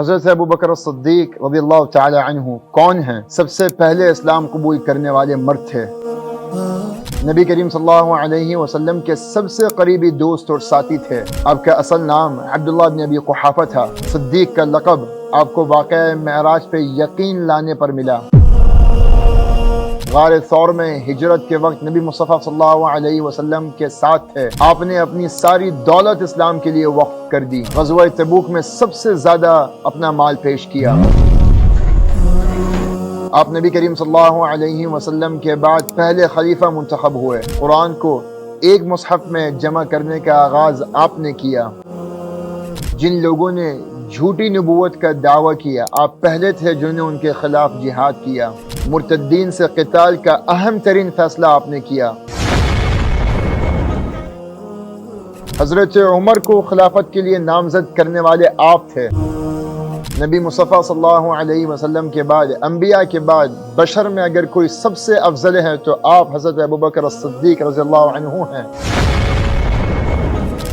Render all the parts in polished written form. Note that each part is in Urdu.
حضرت ابو بکر الصدیق رضی اللہ تعالی عنہ کون ہیں؟ سب سے پہلے اسلام قبول کرنے والے مرد تھے۔ نبی کریم صلی اللہ علیہ وسلم کے سب سے قریبی دوست اور ساتھی تھے۔ آپ کا اصل نام عبداللہ بن ابی قحافہ تھا۔ صدیق کا لقب آپ کو واقعہ معراج پہ یقین لانے پر ملا۔ غار ثور میں ہجرت کے وقت نبی مصطفیٰ صلی اللہ علیہ وسلم کے ساتھ تھے۔ آپ نے اپنی ساری دولت اسلام کے لیے وقف کر دی۔ غزوہ تبوک میں سب سے زیادہ اپنا مال پیش کیا۔ آپ نبی کریم صلی اللہ علیہ وسلم کے بعد پہلے خلیفہ منتخب ہوئے۔ قرآن کو ایک مصحف میں جمع کرنے کا آغاز آپ نے کیا۔ جن لوگوں نے جھوٹی نبوت کا دعویٰ کیا، آپ پہلے تھے جنہوں نے ان کے خلاف جہاد کیا۔ مرتدین سے قتال کا اہم ترین فیصلہ آپ نے کیا۔ حضرت عمر کو خلافت کے لیے نامزد کرنے والے آپ تھے۔ نبی مصطفیٰ صلی اللہ علیہ وسلم کے بعد، انبیاء کے بعد بشر میں اگر کوئی سب سے افضل ہے تو آپ حضرت ابو بکر الصدیق رضی اللہ عنہ ہیں۔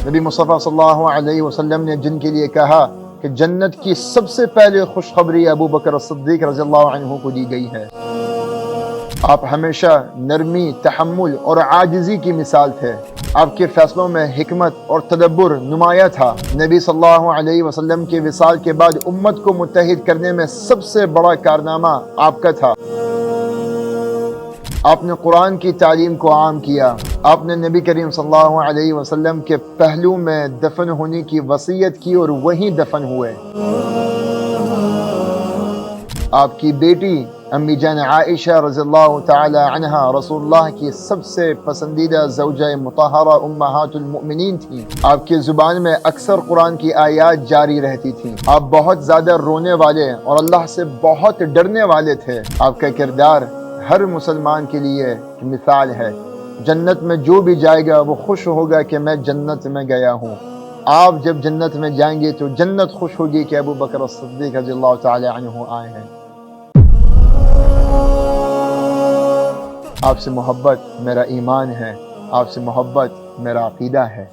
نبی مصطفیٰ صلی اللہ علیہ وسلم نے جن کے لیے کہا کہ جنت کی سب سے پہلے خوشخبری ابو بکر الصدیق رضی اللہ عنہ کو دی گئی ہے۔ آپ ہمیشہ نرمی، تحمل اور عاجزی کی مثال تھے۔ آپ کے فیصلوں میں حکمت اور تدبر نمایاں تھا۔ نبی صلی اللہ علیہ وسلم کے وصال کے بعد امت کو متحد کرنے میں سب سے بڑا کارنامہ آپ کا تھا۔ آپ نے قرآن کی تعلیم کو عام کیا۔ آپ نے نبی کریم صلی اللہ علیہ وسلم کے پہلو میں دفن ہونے کی وصیت کی اور وہیں دفن ہوئے۔ آپ کی بیٹی امی جان عائشہ رضی اللہ تعالی عنہا رسول اللہ کی سب سے پسندیدہ زوجہ مطہرہ امہات المؤمنین تھیں۔ آپ کی زبان میں اکثر قرآن کی آیات جاری رہتی تھیں۔ آپ بہت زیادہ رونے والے اور اللہ سے بہت ڈرنے والے تھے۔ آپ کا کردار ہر مسلمان کے لیے مثال ہے۔ جنت میں جو بھی جائے گا وہ خوش ہوگا کہ میں جنت میں گیا ہوں۔ آپ جب جنت میں جائیں گے تو جنت خوش ہوگی کہ ابو بکر الصدیق رضی اللہ تعالی عنہ آئے ہیں۔ آپ سے محبت میرا ایمان ہے، آپ سے محبت میرا عقیدہ ہے۔